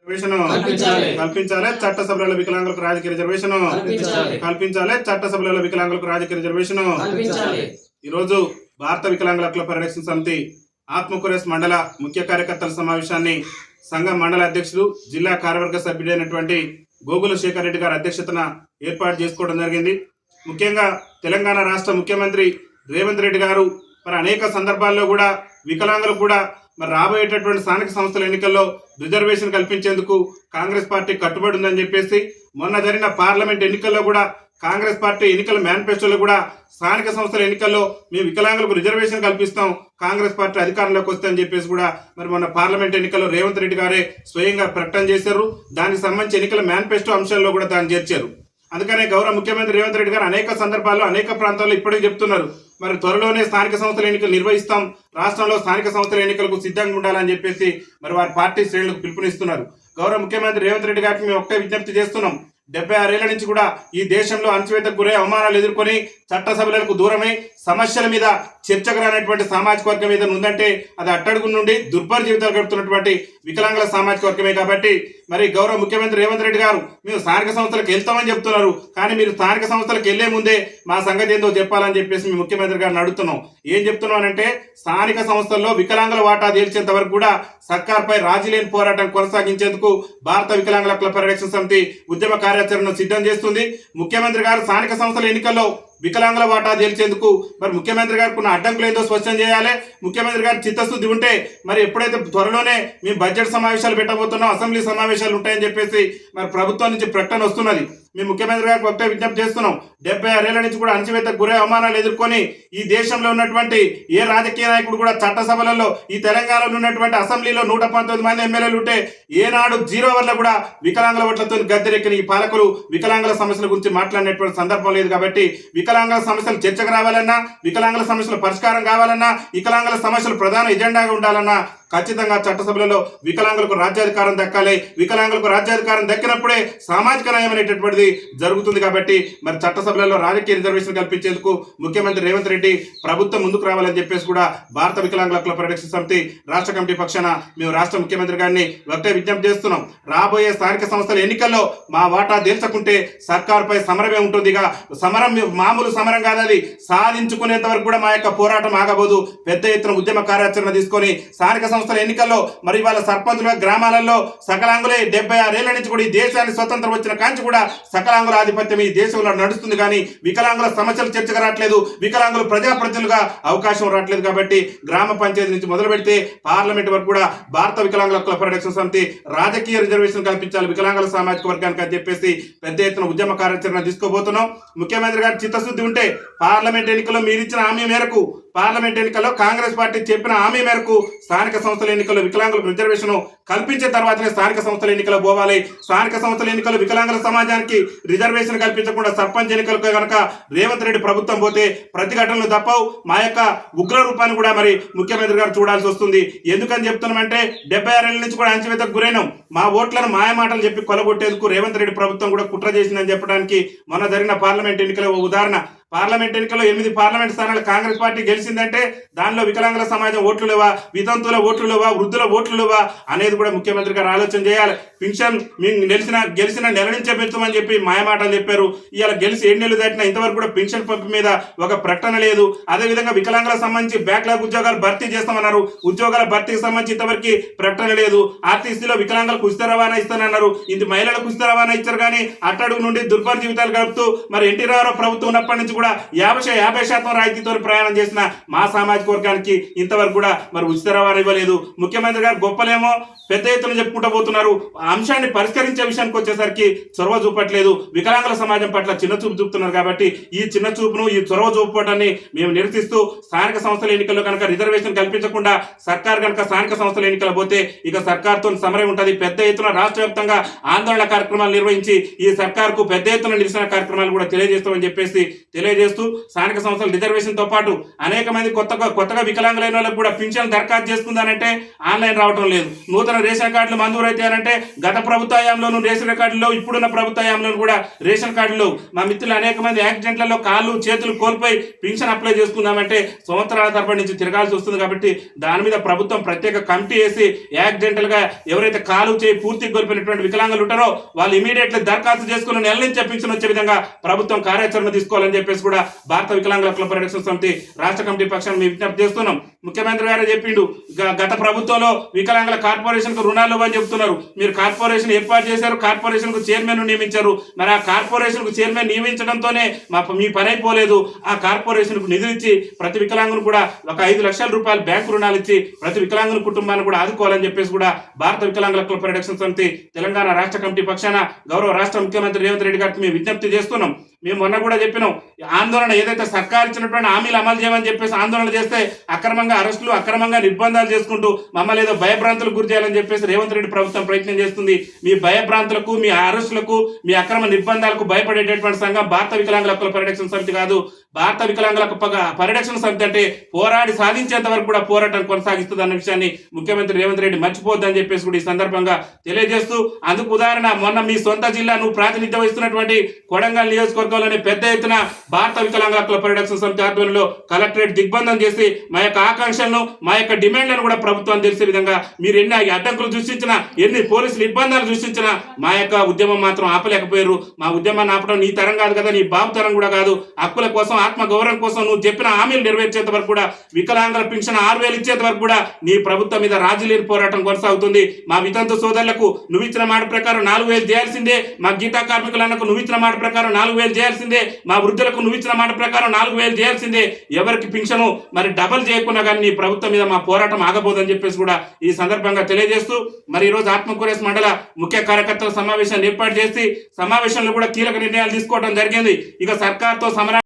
కల్పించాలి చట్టసభలలో వికలాంగులకు రాజకీయ రిజర్వేషన్ కల్పించాలి చట్టసభలలో వికలాంగులకు రాజకీయ రిజర్వేషన్. ఈ రోజు భారత వికలాంగుల హక్కుల పరిరక్షణ సమితి ఆత్మకూరేస్ మండల ముఖ్య కార్యకర్తల సమావేశాన్ని సంఘం మండల అధ్యక్షులు జిల్లా కార్యవర్గ సభ్యుడైనటువంటి గోగుల శేఖర్ రెడ్డి గారి అధ్యక్షతన ఏర్పాటు చేసుకోవడం జరిగింది. ముఖ్యంగా తెలంగాణ రాష్ట్ర ముఖ్యమంత్రి రేవంత్ రెడ్డి గారు మరి అనేక సందర్భాల్లో కూడా వికలాంగులకు కూడా మరి రాబోయేటటువంటి స్థానిక సంస్థల ఎన్నికల్లో రిజర్వేషన్ కల్పించేందుకు కాంగ్రెస్ పార్టీ కట్టుబడి ఉందని చెప్పేసి మొన్న జరిగిన పార్లమెంట్ ఎన్నికల్లో కూడా కాంగ్రెస్ పార్టీ ఎన్నికల మేనిఫెస్టోలో కూడా స్థానిక సంస్థల ఎన్నికల్లో మేము వికలాంగులకు రిజర్వేషన్ కల్పిస్తాం కాంగ్రెస్ పార్టీ అధికారంలోకి వస్తే అని చెప్పేసి కూడా మరి మొన్న పార్లమెంట్ ఎన్నికల్లో రేవంత్ రెడ్డి గారే స్వయంగా ప్రకటన చేశారు. దానికి సంబంధించి ఎన్నికల మేనిఫెస్టో అంశాల్లో కూడా దాన్ని చేర్చారు. అందుకనే గౌరవ ముఖ్యమంత్రి రేవంత్ రెడ్డి గారు అనేక సందర్భాల్లో అనేక ప్రాంతాల్లో ఇప్పటికీ చెప్తున్నారు మరి త్వరలోనే స్థానిక సంస్థల ఎన్నికలు నిర్వహిస్తాం, రాష్ట్రంలో స్థానిక సంస్థల ఎన్నికలకు సిద్ధంగా ఉండాలని చెప్పేసి మరి వారి పార్టీ శ్రేణులకు పిలుపునిస్తున్నారు. గౌరవ ముఖ్యమంత్రి రేవంత్ రెడ్డి గారికి మేము ఒకటే విజ్ఞప్తి చేస్తున్నాం. 76 ఏళ్ల నుంచి కూడా ఈ దేశంలో అణచివేతకు గురై అవమానాలు ఎదుర్కొని చట్టసభలకు దూరమై సమస్యల మీద చర్చకు రానటువంటి సామాజిక వర్గం మీద ఉందంటే అది అట్టడుగు నుండి దుర్భర జీవితాలు గడుపుతున్నటువంటి వికలాంగుల సామాజిక వర్గమే. కాబట్టి మరి గౌరవ ముఖ్యమంత్రి రేవంత్ రెడ్డి గారు మేము స్థానిక సంస్థలకు వెళ్తామని చెప్తున్నారు, కానీ మీరు స్థానిక సంస్థలకు వెళ్లే ముందే మా సంగతి ఏందో చెప్పాలని చెప్పేసి మీ ముఖ్యమంత్రి గారిని అడుగుతున్నాం. ఏం చెప్తున్నానంటే స్థానిక సంస్థల్లో వికలాంగుల వాటా తేల్చేంత వరకు కూడా సర్కార్పై రాజీ లేని పోరాటం కొనసాగించేందుకు భారత వికలాంగుల హక్కుల పరిరక్షణ సమితి ఉద్యమ కార్యాచరణను సిద్ధం చేస్తుంది. ముఖ్యమంత్రి గారు స్థానిక సంస్థల ఎన్నికల్లో వికలాంగుల వాటా తేల్చేందుకు మరి ముఖ్యమంత్రి గారికి ఉన్న అడ్డంకులు ఏదో స్పష్టం చేయాలి. ముఖ్యమంత్రి గారి చిత్తశుద్ధి ఉంటే మరి ఎప్పుడైతే త్వరలోనే మేము బడ్జెట్ సమావేశాలు పెట్టబోతున్నాం, అసెంబ్లీ సమావేశాలు ఉంటాయని చెప్పేసి మరి ప్రభుత్వం నుంచి ప్రకటన వస్తున్నది. మేము ముఖ్యమంత్రి గారికి ఒకటే విజ్ఞప్తి చేస్తున్నాం. 76 ఏళ్ల నుంచి కూడా అణచివేతకు గురై అవమానాలు ఎదుర్కొని ఈ దేశంలో ఉన్నటువంటి ఏ రాజకీయ నాయకుడు కూడా చట్టసభలలో ఈ తెలంగాణలో ఉన్నటువంటి అసెంబ్లీలో 119 మంది ఎమ్మెల్యేలు ఉంటే ఏనాడు 0 వల్ల కూడా వికలాంగుల ఓట్లతో గద్దెరెక్కిన ఈ పాలకులు వికలాంగుల సమస్యల గురించి మాట్లాడినటువంటి సందర్భం లేదు. కాబట్టి వికలాంగుల సమస్యలు చర్చకు రావాలన్నా, వికలాంగుల సమస్యల పరిష్కారం కావాలన్నా, వికలాంగుల సమస్యలు ప్రధాన ఎజెండాగా ఉండాలన్నా ఖచ్చితంగా చట్టసభలలో వికలాంగులకు రాజ్యాధికారం దక్కాలి. వికలాంగులకు రాజ్యాధికారం దక్కినప్పుడే సామాజిక న్యాయం అనేటటువంటిది జరుగుతుంది. కాబట్టి మరి చట్టసభలలో రాజకీయ రిజర్వేషన్ కల్పించేందుకు ముఖ్యమంత్రి రేవంత్ రెడ్డి ప్రభుత్వం ముందుకు రావాలని చెప్పేసి కూడా భారత వికలాంగుల హక్కుల పరిరక్షణ సమితి రాష్ట్ర కమిటీ పక్షాన మేము రాష్ట్ర ముఖ్యమంత్రి గారిని ఒకటే విజ్ఞప్తి చేస్తున్నాం. రాబోయే స్థానిక సంస్థల ఎన్నికల్లో మా వాటా తేల్చకుంటే సర్కారుపై సమరమే ఉంటుంది. సమరం మామూలు సమరం కాదు, అది సాధించుకునేంత వరకు కూడా మా యొక్క పోరాటం ఆగబోదు. పెద్ద ఎత్తున ఉద్యమ కార్యాచరణ తీసుకొని స్థానిక సంస్థల ఎన్నికల్లో మరి వాళ్ళ సర్పంచుల గ్రామాలలో సకలాంగులే 76 ఏళ్ల నుంచి కూడా ఈ దేశాన్ని స్వతంత్రం వచ్చిన కాంచి కూడా సకలాంగుల ఆధిపత్యం ఈ దేశంలో నడుస్తుంది. కానీ వికలాంగుల సమస్యలు చర్చకు రావట్లేదు, వికలాంగులు ప్రజాప్రతినిధులుగా అవకాశం రావట్లేదు. కాబట్టి గ్రామ పంచాయతీ నుంచి మొదలు పెడితే పార్లమెంట్ వరకు కూడా భారత వికలాంగుల హక్కుల పరిరక్షణ సమితి రాజకీయ రిజర్వేషన్ కల్పించాలి వికలాంగుల సామాజిక వర్గానికి అని చెప్పేసి పెద్ద ఎత్తున ఉద్యమ కార్యాచరణ తీసుకోబోతున్నాం. ముఖ్యమంత్రి గారు చిత్తశుద్ధి ఉంటే పార్లమెంట్ ఎన్నికల్లో మీరు ఇచ్చిన హామీ మేరకు, పార్లమెంట్ ఎన్నికల్లో కాంగ్రెస్ పార్టీ చెప్పిన హామీ మేరకు స్థానిక సంస్థల ఎన్నికల్లో వికలాంగులకు రిజర్వేషన్ కల్పించిన తర్వాతనే స్థానిక సంస్థల ఎన్నికలు పోవాలి. స్థానిక సంస్థల ఎన్నికల్లో వికలాంగుల సమాజానికి రిజర్వేషన్ కల్పించకుండా సర్పంచ్ ఎన్నికలకు కనుక రేవంత్ రెడ్డి ప్రభుత్వం పోతే ప్రతిఘటనలు తప్పవు. మా యొక్క ఉగ్ర రూపాన్ని కూడా మరి ముఖ్యమంత్రి గారు చూడాల్సి వస్తుంది. ఎందుకని చెప్తున్నామంటే 76 ఏళ్ల నుంచి కూడా అణచివేతకు గురైనాం. మా ఓట్లను మాయమాటలు చెప్పి కొలగొట్టేందుకు రేవంత్ రెడ్డి ప్రభుత్వం కూడా కుట్ర చేసిందని చెప్పడానికి మొన్న జరిగిన పార్లమెంట్ ఎన్నికల ఉదాహరణ. పార్లమెంట్ ఎన్నికల్లో 8 పార్లమెంట్ స్థానాలు కాంగ్రెస్ పార్టీ గెలిచిందంటే దానిలో వికలాంగుల సమాజం ఓట్లు లేవా, వితంతుల ఓట్లు లేవా, వృద్ధుల ఓట్లు లేవా అనేది కూడా ముఖ్యమంత్రి గారు ఆలోచన చేయాలి. పెన్షన్ మేము గెలిచిన నెల నుంచే పెంచమని చెప్పి మాయమాటలు చెప్పారు. ఇవాళ గెలిచి 7 నెలలు దాటినా ఇంతవరకు కూడా పెన్షన్ పంపు మీద ఒక ప్రకటన లేదు. అదేవిధంగా వికలాంగులకు సంబంధించి బ్యాక్లాగ్ ఉద్యోగాలు భర్తీ చేస్తామన్నారు, ఉద్యోగాల భర్తీకి సంబంధించి ఇంతవరకు ప్రకటన లేదు. ఆర్టీసీలో వికలాంగులకు ఉచిత రవాణా ఇస్తానన్నారు, ఇది మహిళలకు ఉచిత రవాణా ఇచ్చారు. కానీ అట్టడుగు నుండి దుర్భర జీవితాలు గడుపుతూ మరి ఎన్టీ రామారావు ప్రభుత్వం ఉన్నప్పటి నుంచి కూడా 50% రాయితీతో ప్రయాణం చేసిన మా సామాజిక వర్గానికి ఇంతవరకు కూడా మరి ఉచిత రవాణా ఇవ్వలేదు. ముఖ్యమంత్రి గారు గొప్పలేమో పెద్ద ఎత్తున చెప్పుకుంటూ పోతున్నారు, అంశాన్ని పరిష్కరించే విషయానికి వచ్చేసరికి చొరవ చూపట్లేదు. వికలాంగుల సమాజం పట్ల చిన్న చూపు చూపుతున్నారు. కాబట్టి ఈ చిన్న చూపును, ఈ చొరవ చూపుకోవడాన్ని మేము నిరసిస్తూ స్థానిక సంస్థల ఎన్నికల్లో కనుక రిజర్వేషన్ కల్పించకుండా సర్కార్ కనుక స్థానిక సంస్థల ఎన్నికలు పోతే ఇక సర్కార్తో సమరం ఉంటుంది. పెద్ద ఎత్తున రాష్ట్ర వ్యాప్తంగా ఆందోళన కార్యక్రమాలు నిర్వహించి ఈ సర్కార్కు పెద్ద ఎత్తున నిరసన కార్యక్రమాలు కూడా తెలియజేస్తామని చెప్పేసి తెలియజేస్తూ స్థానిక సంస్థల రిజర్వేషన్ తో పాటు అనేక మంది కొత్తగా వికలాంగులైన వాళ్ళకు కూడా పింఛన్ దరఖాస్తు చేసుకుందానంటే ఆన్లైన్ రావడం లేదు. నూతన రేషన్ కార్డులు మంజూరు అయితే అంటే గత ప్రభుత్వ హయాంలోనూ రేషన్ కార్డులో ఇప్పుడున్న ప్రభుత్వ హయాంలో కూడా రేషన్ కార్డులో మా మిత్రులు అనేక మంది యాక్సిడెంట్లలో కాళ్ళు చేతులు కోల్పోయి పింఛన్ అప్లై చేసుకుందామంటే సంవత్సరాల తరబడి నుంచి తిరగాల్సి వస్తుంది. కాబట్టి దాని మీద ప్రభుత్వం ప్రత్యేక కమిటీ వేసి యాక్సిడెంటల్ గా ఎవరైతే కాలు చేయి పూర్తిగా కోల్పోయినటువంటి వికలాంగులు ఉంటారో వాళ్ళు ఇమీడియట్లీ దరఖాస్తు చేసుకుని నెల నుంచి పింఛన్ వచ్చే విధంగా ప్రభుత్వం కార్యాచరణ తీసుకోవాలని చెప్పేసి కూడా భారత వికలాంగుల హక్కుల పరిరక్షణ సమితి రాష్ట్ర కమిటీ పక్షాన్ని మేము విజ్ఞప్తి చేస్తున్నాం. ముఖ్యమంత్రి గారే చెప్పిండు గత ప్రభుత్వంలో వికలాంగుల కార్పొరేషన్ కు రుణాలు ఇవ్వని చెప్తున్నారు. మీరు కార్పొరేషన్ ఏర్పాటు చేశారు, కార్పొరేషన్ కు చైర్మన్ నియమించారు. మరి ఆ కార్పొరేషన్ కు చైర్మన్ నియమించడంతోనే మీ పని అయిపోలేదు. ఆ కార్పొరేషన్ కు నిధులు ఇచ్చి ప్రతి వికలాంగును కూడా ఒక 5 లక్షల రూపాయలు బ్యాంకు రుణాలు ఇచ్చి ప్రతి వికలాంగుల కుటుంబాన్ని కూడా ఆదుకోవాలని చెప్పేసి కూడా భారత వికలాంగుల హక్కుల పరిరక్షణ సమితి తెలంగాణ రాష్ట్ర కమిటీ పక్షాన గౌరవ రాష్ట్ర ముఖ్యమంత్రి రేవంత్ రెడ్డి గారికి మేము విజ్ఞప్తి చేస్తున్నాం. మేము మొన్న కూడా చెప్పినాం, ఆందోళన ఏదైతే సర్కారు ఇచ్చినటువంటి హామీలు అమలు చేయమని చెప్పేసి ఆందోళన చేస్తే అక్రమంగా అరెస్టులు, అక్రమంగా నిర్బంధాలు చేసుకుంటూ మమ్మల్ని ఏదో భయభ్రాంతులకు గురి చేయాలని చెప్పేసి రేవంత్ రెడ్డి ప్రభుత్వం ప్రయత్నం చేస్తుంది. మీ భయభ్రాంతులకు, మీ అరెస్టులకు, మీ అక్రమ నిర్బంధాలకు భయపడేటటువంటి సంఘం భారత వికలాంగుల హక్కుల పరిరక్షణ సమితి కాదు. భారత వికలాంగుల పరిరక్షణ సమితి అంటే పోరాడి సాధించేంత వరకు కూడా పోరాటం కొనసాగిస్తుంది అన్న విషయాన్ని ముఖ్యమంత్రి రేవంత్ రెడ్డి మర్చిపోద్దని చెప్పేసి కూడా ఈ సందర్భంగా తెలియజేస్తూ, అందుకు ఉదాహరణ మొన్న మీ సొంత జిల్లా నువ్వు ప్రాతినిధ్యం వహిస్తున్నటువంటి కొడంగల్ నియోజకవర్గంలోని పెద్ద ఎత్తున భారత వికలాంగుల హక్కుల పరిరక్షణ సమితి ఆధ్వర్యంలో కలెక్టరేట్ దిగ్బంధం చేసి మా యొక్క ఆకాంక్షలను, మా యొక్క డిమాండ్లను కూడా ప్రభుత్వం తెలిసే విధంగా మీరు ఎన్ని అడ్డంకులు సృష్టించినా, ఎన్ని పోలీసులు ఇబ్బందులు సృష్టించినా మా యొక్క ఉద్యమం మాత్రం ఆపలేకపోయారు. మా ఉద్యమాన్ని ఆపడం నీ తరం కాదు కదా, నీ బాబు తరం కూడా కాదు. హక్కుల కోసం, ఆత్మ గౌరవం కోసం నువ్వు చెప్పిన హామీలు నెరవేర్చేంత వరకు కూడా, వికలాంగుల పింఛన్ 6,000 ఇచ్చేంత వరకు కూడా నీ ప్రభుత్వం మీద రాజీ లేని పోరాటం కొనసాగుతుంది. మా వితంతు సోదరులకు నువ్వు ఇచ్చిన మాట ప్రకారం 4,000 చేయాల్సిందే. మా గీతా కార్మికులకు నువ్వు ఇచ్చిన మాట ప్రకారం 4,000 చేయాల్సిందే. మా వృద్ధులకు నువ్వు ఇచ్చిన మాట ప్రకారం 4,000 చేయాల్సిందే. ఎవరికి పింఛను మరి డబల్ చేయకుండా కానీ నీ ప్రభుత్వం మీద మా పోరాటం ఆగబోదని చెప్పేసి కూడా ఈ సందర్భంగా తెలియజేస్తూ, మరి ఈరోజు ఆత్మకూరేస్ మండల ముఖ్య కార్యకర్తల సమావేశాన్ని ఏర్పాటు చేసి సమావేశంలో కూడా కీలక నిర్ణయాలు తీసుకోవడం జరిగింది. ఇక సర్కార్తో సమరా